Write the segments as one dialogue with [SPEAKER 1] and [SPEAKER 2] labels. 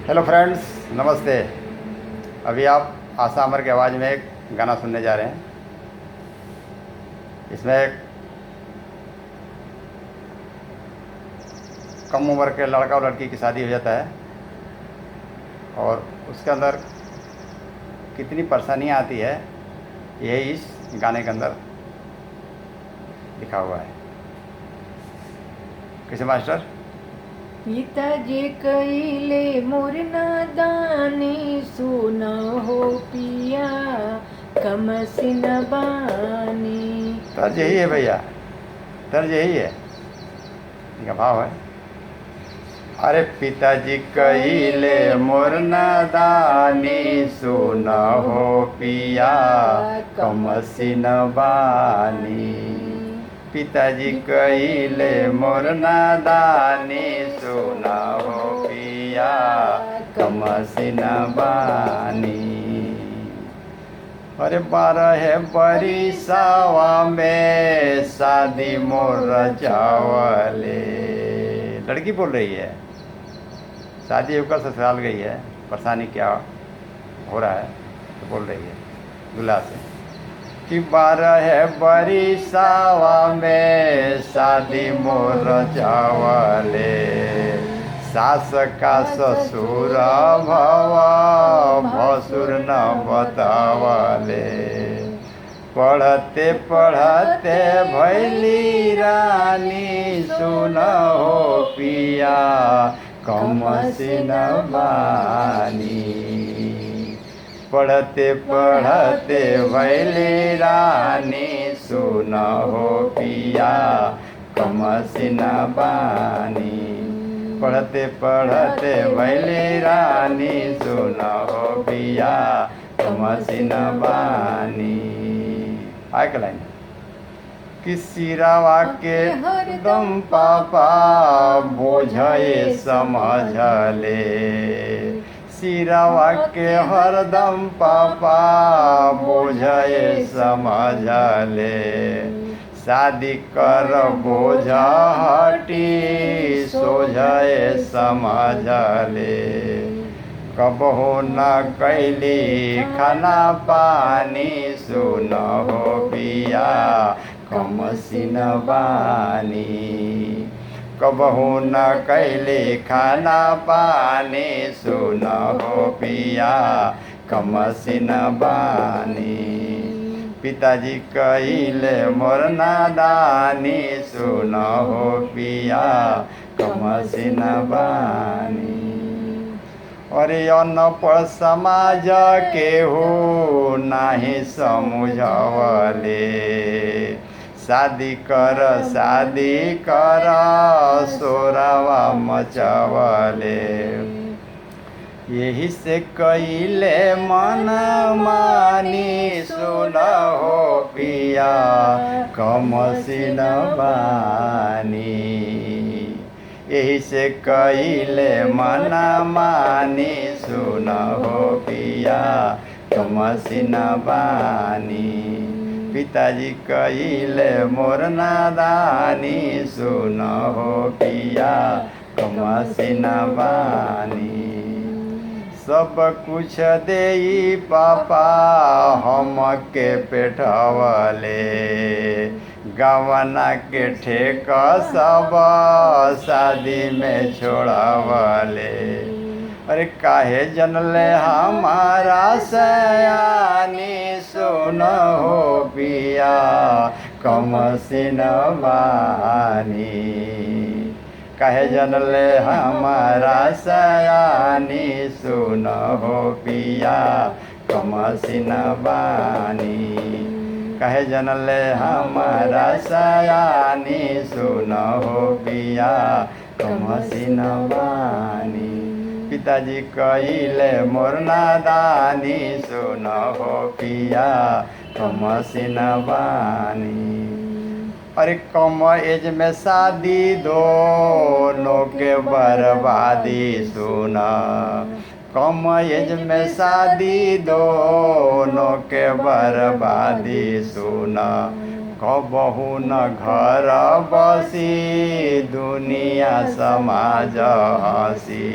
[SPEAKER 1] Hello friends, नमस्ते। अभी आप आशा अमर की आवाज़ में एक गाना सुनने जा रहे हैं। इसमें एक कम उम्र के लड़का और लड़की की शादी हो जाता है और उसके अंदर कितनी परेशानियाँ आती है, यही इस गाने के अंदर लिखा हुआ है। कैसे मास्टर?
[SPEAKER 2] पिताजी कइले मोर नादानी सुन हो पिया कमसिन बानी।
[SPEAKER 1] तर्ज यही है भैया, तर्ज यही है, इनका भाव है। अरे पिताजी कइले मोर नादानी सुन हो पिया कमसिन बानी। पिताजी कइले मोर नादानी सुन हो पिया कमसिन बानी। अरे 12 बरिसवा में शादी मोर चावले। लड़की बोल रही है, शादी होकर ससुराल गई है, परेशानी क्या हो रहा है तो बोल रही है दूल्हा से कि 12 बरिसवा में शादी मोर चावले। सास का ससुर भव भसुर न बतावले। पढ़ते पढ़ते भैली रानी सुन हो पिया कमसिन बानी। पढ़ते पढ़ते भैली रानी सुन हो पिया कमसिन बानी। पढ़ते पढ़ते भैली रानी सुन हो पिया कमसिन बानी। आय के लाइन कि सिरावा के हरदम पापा बोझे समझले। सिरावा के हरदम पापा बोझे समझले। शादी कर बोझ हटी सोझे समझले। कबहू न कैली खाना पानी सुन हो पिया कमसिन बानी। कबहू न कैली खाना पानी सुन हो पिया कमसिन बानी। पिताजी कइले मोर नादानी सुन हो पिया कमसिन बानी। अरे अनपढ़ समाज केहू नाही समुझवले। शादी कर सोरावा मचवले। यही से कइले मन मानी सुन हो पिया कमसिन बानी। यही से कइले मन मानी सुन हो पिया कमसिन बानी। पिताजी कइले मोर नादानी सुन हो पिया कमसिन बानी। सब कुछ देई पापा हमके पेटवले। गवना के ठेक सब शादी में छोड़वले। अरे काहे जनले हमारा सयानी सुन हो पिया कमसिन बानी। काहे जनले हमारा सयानी सुन हो पिया कमसिन बानी। काहे जनले हमारा सयानी सुन हो पिया कमसिन बानी। पिताजी कइले मोर नादानी सुन हो पिया कमसिन बानी। अरे कम एज में शादी दोनों के बर्बादी सुन। कम एज में शादी दोनों के बर्बादी सुन। कबहू न घर बसी दुनिया समाज हसी।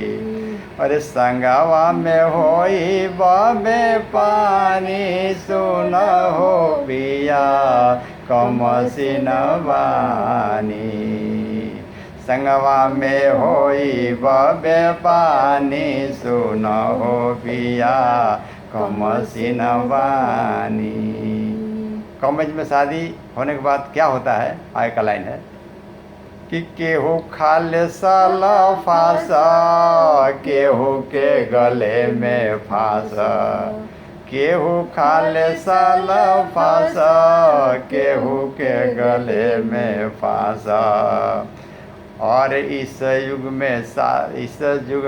[SPEAKER 1] अरे संगवा में होई बबे पानी सुन हो पिया कमसिन बानी। संगवा में होई बबे पानी सुन हो पिया कमसिन बानी। कॉमेज में शादी होने के बाद क्या होता है, आगे का लाइन है कि केहू खाले साल फांसा, केहू के गले में फांसा। केहू खाले साल फांसा, केहू के गले में फांसा। और इस युग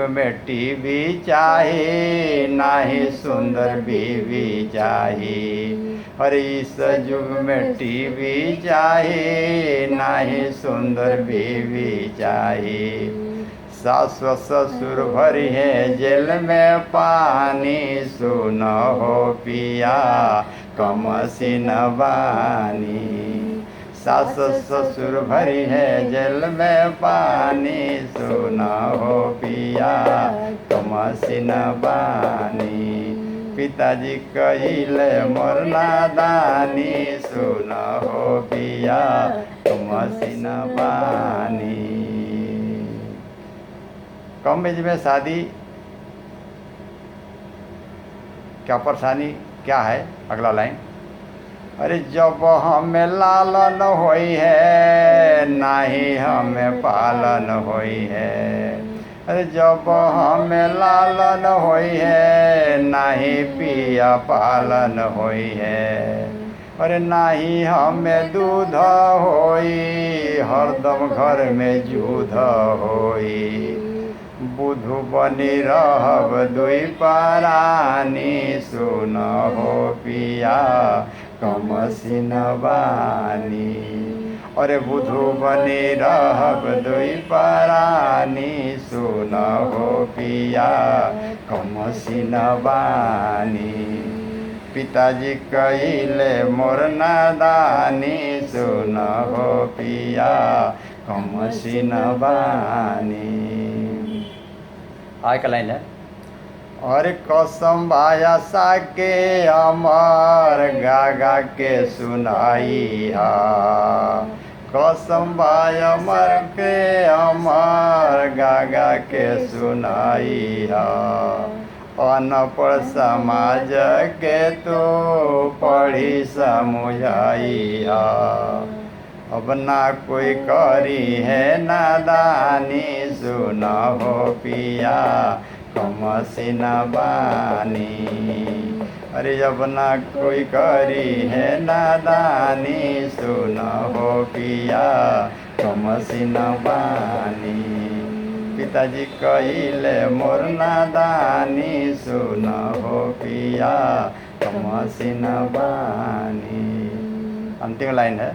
[SPEAKER 1] में टीवी चाहिए, नाही सुंदर बीवी चाहिए। और इस युग में टीवी चाहिए, नाही सुंदर बीवी चाहिए। सास ससुर भरी है जेल में पानी सुन हो पिया कमसिन बानी। सास ससुर भरी है जेल में पानी सुन हो पिया कमसिन बानी। पिताजी कहिले मोर नादानी सुन हो पिया कमसिन बानी। कम एज में शादी क्या परेशानी क्या है, अगला लाइन। अरे जब हमें लालन होई है, नाही हमें पालन होई है। अरे जब हमें लालन होई है, नाही पिया पालन होई है। अरे नाही हमें दूध होई, हरदम घर में जुध होई। बुधु बनी रहब दुई परानी सुन हो पिया कमसिन बानी। अरे बुधु बनी रहब दुई परानी सुन हो पिया कमसिन बानी। पिताजी कहिले मोर नादानी सुन हो पिया कमसिन बानी। आगे का लाइन है। और कसम भाया साके अमर गागा के सुनाई हा। कसम भाई अमर के अमर गागा के सुनाई हा। अनपढ़ समाज के तो पढ़ी समुझाई हा। अब ना कोई करी है नादानी सुन हो पिया कमसिन बानी। अरे अब ना कोई करी है नादानी सुन हो पिया कमसिन बानी। पिताजी कहिले मोर नादानी सुन हो पिया कमसिन बानी। अंतिम लाइन है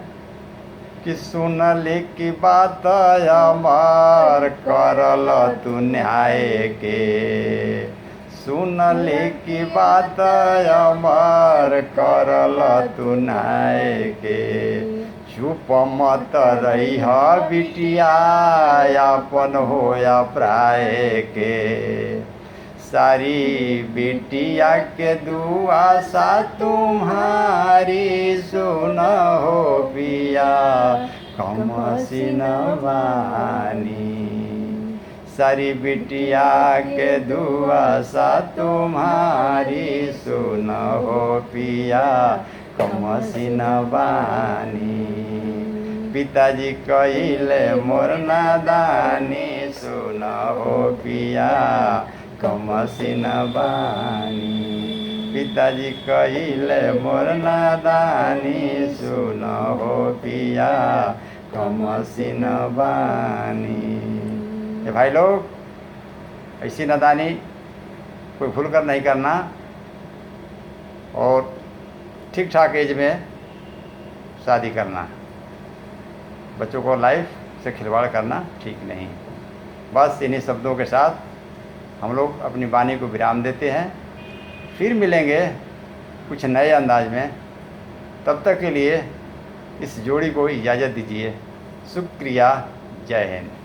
[SPEAKER 1] कि सुनली की बात अमर करल तू न्याय के। सुनली की बात अमर करल तू न्याय के। चुप मत रही बिटिया अपन होया प्राय के। सारी बिटिया के दुआ सा तुम्हारी सुन हो पिया कमसिन बानी। सारी बिटिया के दुआ सा तुम्हारी सुन हो पिया कमसिन बानी। पिताजी कहिले मोर नादानी सुन हो पिया कमसिन बानी। पिताजी कहिले मोर नादानी सुन हो पिया कमसिन बानी। ये भाई लोग ऐसी नादानी कोई भूल कर नहीं करना और ठीक ठाक एज में शादी करना। बच्चों को लाइफ से खिलवाड़ करना ठीक नहीं। बस इन्हीं शब्दों के साथ हम लोग अपनी वाणी को विराम देते हैं। फिर मिलेंगे कुछ नए अंदाज में। तब तक के लिए इस जोड़ी को इजाज़त दीजिए। शुक्रिया। जय हिंद।